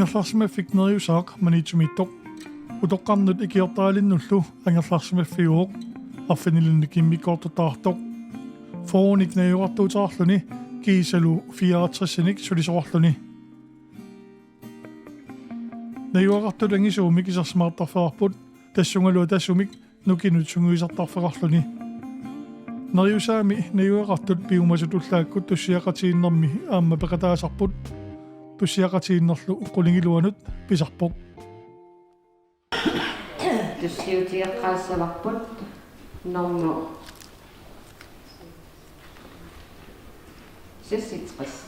ангерларсимаффик манитсумиттоқ утоққарнут икиортаалиннуллу ангерларсимаффигуоқ арфинилинникиммиккоортутаартоқ фооник наюартуутаарлуни кисалу 64-ник сулисоқарлуни наюартут ангисуумик исерсмаартарфеқарпут тассунгалуа тассумик нукинут сунгуисартарфеқарлуни нариусаами наюартут пиумасутуллааккут туссиақатииннэрми аама пеқатаасарпут туссиақатииннерлу қулингилуанут писарпоқ туссиутиаққаассаварпут нормо 66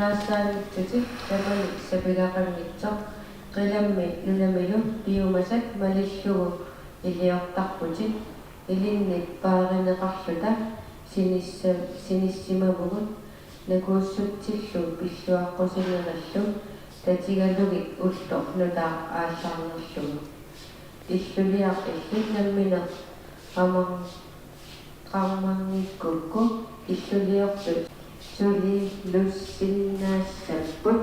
наасаалиттути тамали сапигақангитсоқ қиламми нунамилу пиумасак малиллугу илиортарпути илинник пааринеқарлута синиссимавгут накууссутсиллу пиллуаққусинераллу татигалугик уллоқ нутаа ааллаарнерлугу иллулиақ наммина qamangikukku illuliortut suli lussinnaassapпут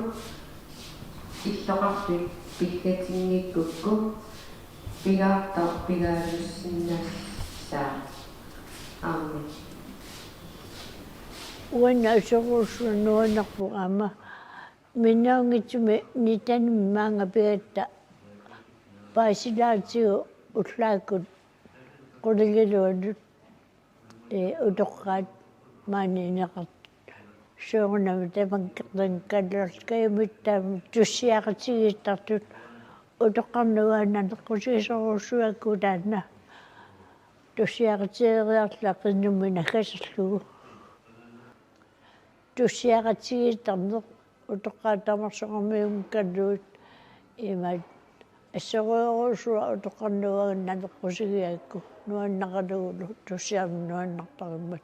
иллоқарпи пиггатингиккукку пигаартар пигаалуссиннаассаа аами уанна сорусунуанарпу аама миннаангитсуми нитануммаанга пигатта паасилаатиу уллааккут qulilluanut utoqqaat maanineqart suunami tamankertan kallerskayumittam tussiaqatigittartut utoqqarnugaannaqqusisorusuakkuutaanna tussiaqatieriarla qinnumina kasserlugu tussiaqatigittarneq utoqqaatamarsoqarmium kalluut imat ассеруйорусуа утоқарнуаганнанеққусигиакку нуаннақалугулу туссиарну нуаннартариммат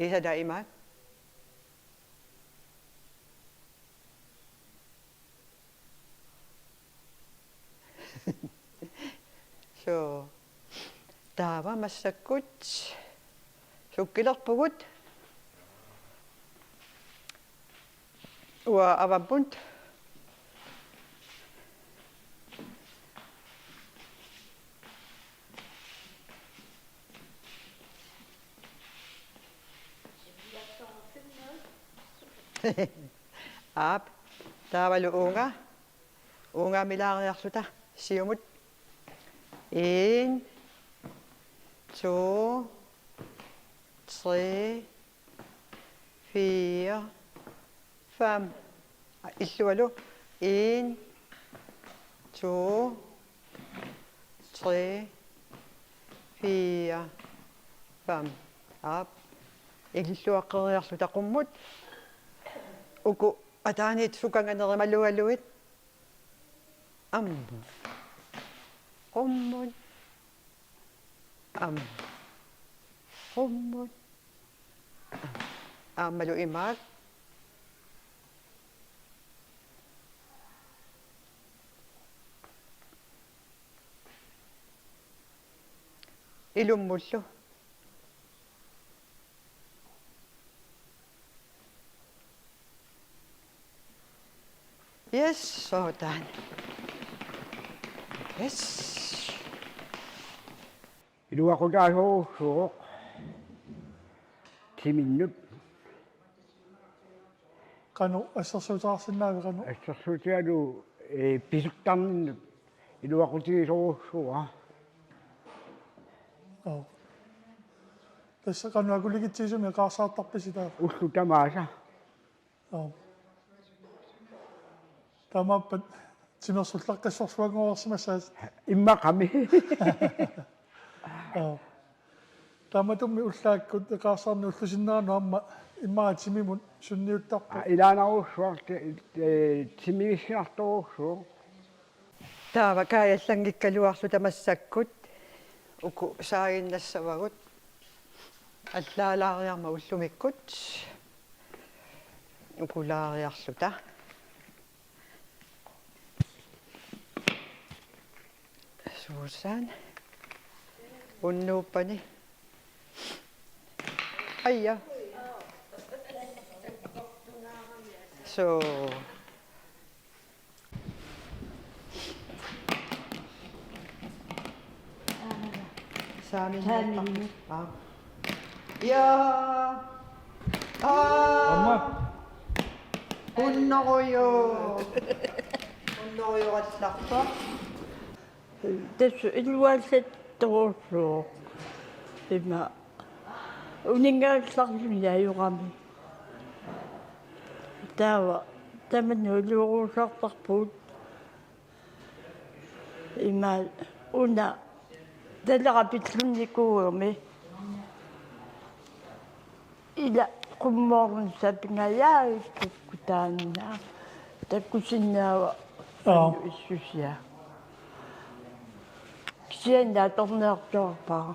إيه دائما شو تابا مسكوت شو كده بقول وأبابونت اب تابلو اونغا ميلان يخسوتا سيومut 1 2 3 4 5 إسوالو 1 2 3 4 5 اب إلسوا قريرسوتا قمut uku ataanit sukanganeri malualuit ambu qummun qummun amalu imaak ilummullu Yes, sådan. Yes. Ilua ko tayo so timinut Kanu asasutaasin naa kanu. asasuutiadu pisuktam ilua ko tayo so Oo. Tässä kanu akuligitsisum ja kaasaattarpisi taa. uslu tamasa Oo. Tamappat simersullaqqissorsuangoorsimassaas. imma qami Oo. Tamatummi ullaakkut kaasarni ullusinnaanu amma immaatimimun sunniuttarpu. ilanaru suarte timigissinartoru so Taava kaajallanngikkaluarlu tamassakut uku saaginnassavagut allaalariarma ullumikkut ukulaariarluta Susan unnuuppani Aija so Saamin Ja unnoruyo atlarpa Tässä illualset torsuo. Ima uningaallарluni аюрами. Таава таманнулуурусартарпут. Има уна талерапитлунникуугами. Ила qummoorun sapingayaaikkutaanna takkusinnaava issusia kisianda torneertorpaa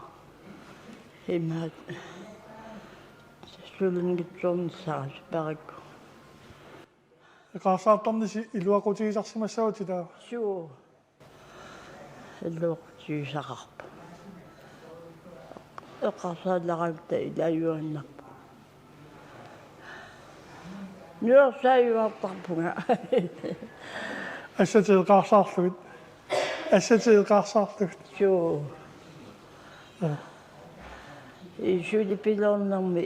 imaat sulungitsornissaras parakku Kaasaattarnisi iluaqutigisarsimassauti taa. suu illuoqtigisaqarpa eqarsaallaqakta ilaayuannarpa Nuorsaajuartarpunga. Assatiiqaarsaarlugit. Assatiiqaarsaarlugut. Joo. Isuulipilornermi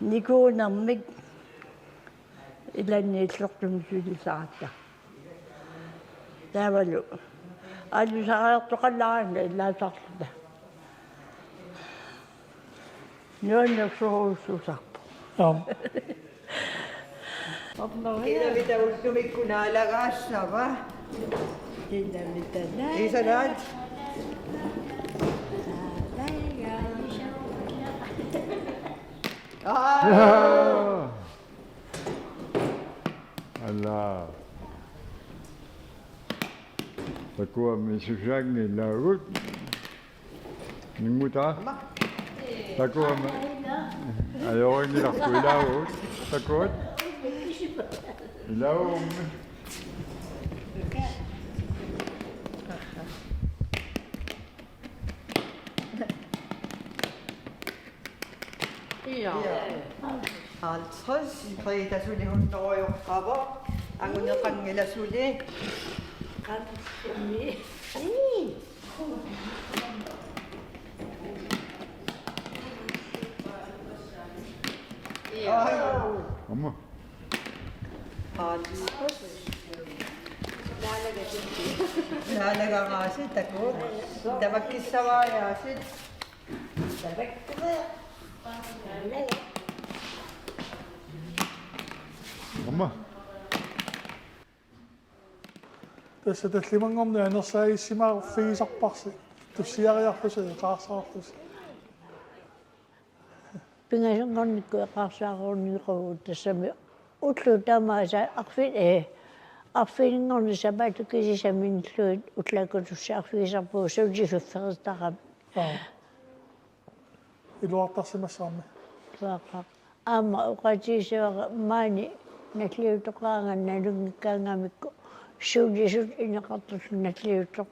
nikuunarmik ilanniillortum suulisaratta. Taavalu alusaraartoqallaaranga illaasarluta. Nuannersuruussuusarpu. Kila mitä ultumikkunaalagassava Kila mitä näin. Isanat Allah. Takua misusagni lagut. Ninguta. Takua Ajoringillarpu ilavuut takuut. Ilavuummi. Altres Frida suli hunnoruyorqava anguneqangilasuli Amma. Altres Naalagangaasit takuut tamakkissavaayaasit Amma. Tässä tallimangorni anersaagissimaaqorfigisarparsi tussiariarlusi qaarsaarlusi. Pingasungornikku eqarsaaruunniqogu tassami ullu tamaasa arfiingorni sapatukisisaminnluut ullakutussi arfigisarpuu suutifferitaqam Iluartarsimassaarmi. tuaqa aama uqatiisivaqa maani nalliutoqaangan nalungikkaangamikku suulisut ineqartul nalliutoq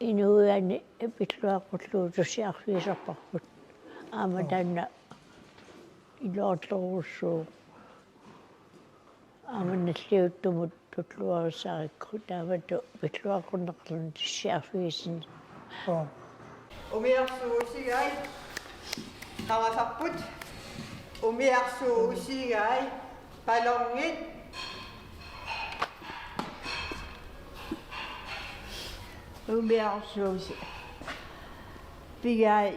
inuuani pilluaqullu tussiarfigisarparput aama taanna iluartorussuuq aama nalliuttumut tulluarissaarikku taamatu pilluaqunneqlun tussiarfigisin umiarsuusigai qamasarput umiarsuusigai palorngit umiarsuusi pigai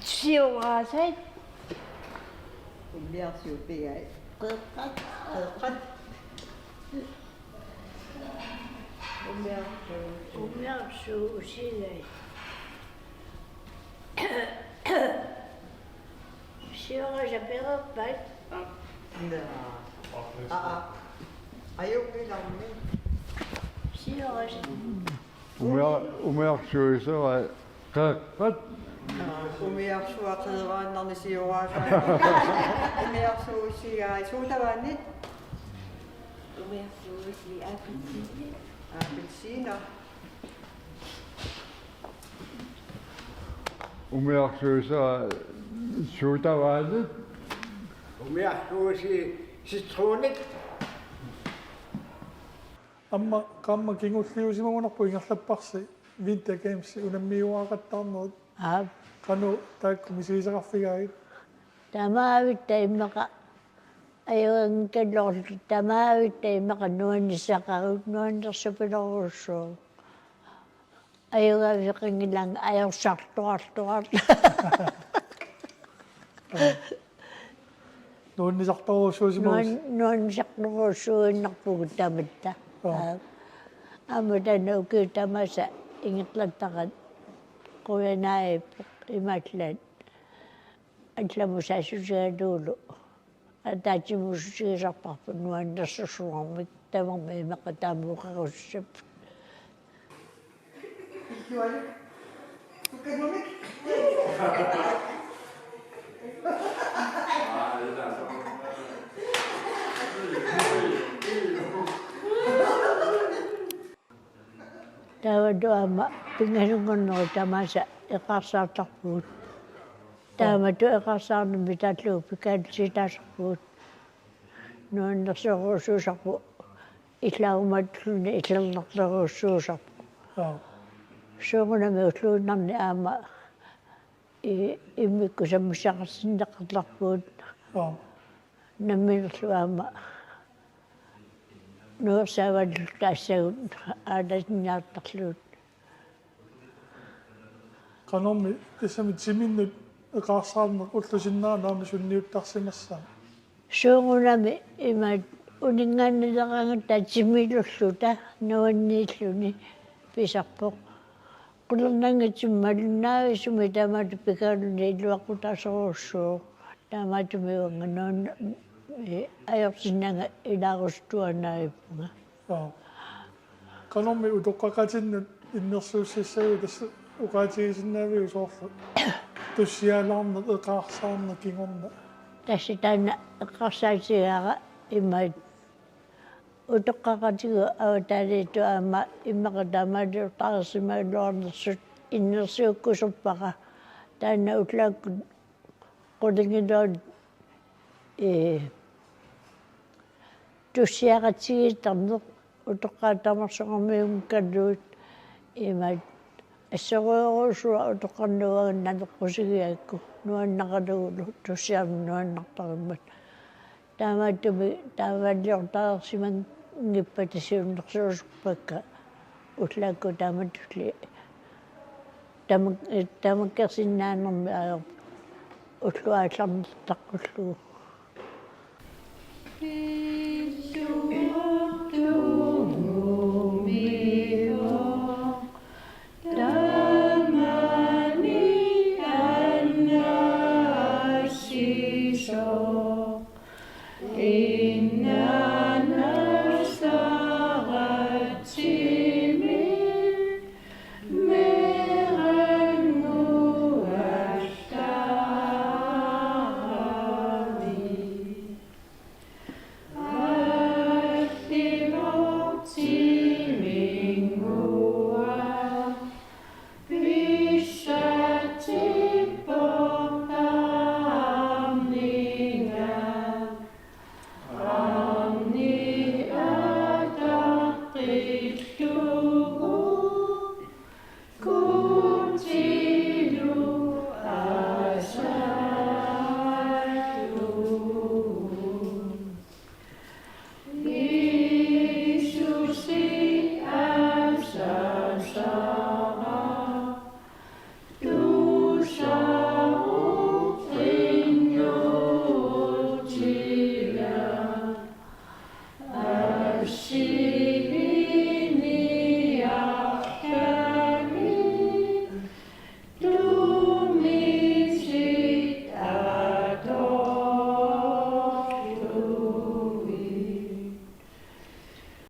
siuraasait umiarsuupigai qeqqat umiarsuusigai siurasapereppait ajungilarmi siurasa Umiarsuisera qaqqat. umiarsuaqeeraannarni siuraasaa umiarsuusigai suutavaannit umiarsuusi appelsiina Umiarsuisera suutavaanit. Umiarsuusi sitruunit. Amma kamma kingulliusimagunarpu ingerlapparsi Winter Games unammiuaqattarnerut qanu taakku misiisaqarfigaagit tamaavitta immaqa ayuangkallorlu tamaavitta immaqa nuannissaqarut nuannersupilerussuuq ayugaviqingilang ajorsartuartuart nuunnisartoruussuusimagus nuannissarturuussuuinnerpugut tamatta amutana ukiutamasa ingerlattaqat quyanaaippoq imallat алламусаасусигалуулу атаатимусусигисарпарпу нуаннерсусуармик тамарми имаqa таамуқаруссап Igual. Economic. тааватуама пингасунгорнеру тамааса эқарсаартарпуут таамату эқарсаарнами тааллуу пикаатситаасарпуут нуаннерсоруусуусарпу иллаагуматлуни иллернерлеруussуусарпу суунами уллууннарни аама иммикку саммусақарсиннеқарларпуут намминерлу аама нуерсааваллу таассагут ааласиннаартарлуут qanormi tissami timinnut eqaarsаарner ullusinnaanaami sunniuttарсимассаа суунами имаат унингааннилеранга таатсимилуллута нуаннииллуни писарпоқ qulernangitsummalunnaagi sumi taamaatu pikaaluni illuaqutaasоруссуу таамаатумиуанга нуанна ajorsinnanga ilaarustuanaippunga qanormi utoqqaqatinnut innersuussissagу tassa uqaatigisinnaavиу soorlu туссиалаарна эқарсаарна кингорна Tässä tänne kassaisiaga imait utoqqaqatigu avataalitu aama immaqataamalu tarsimaluarnersut innersiukkusuppaqa taanna utlaakku qulingiluat tussiaqatigitarneq utoqqaatamarsoqarmium kalluut imait ассеруйоруусуа утоққарнуагнаneqqusigiakku нуаннақалугулу туссиарну нуаннартариммат таамааттуми тааваллиортаарсиман ngipпатисиуннерсуусуппакка уллаакку тааматтулли тамаккерсиннаанерми аёр уллуаалларнертаққуллугу So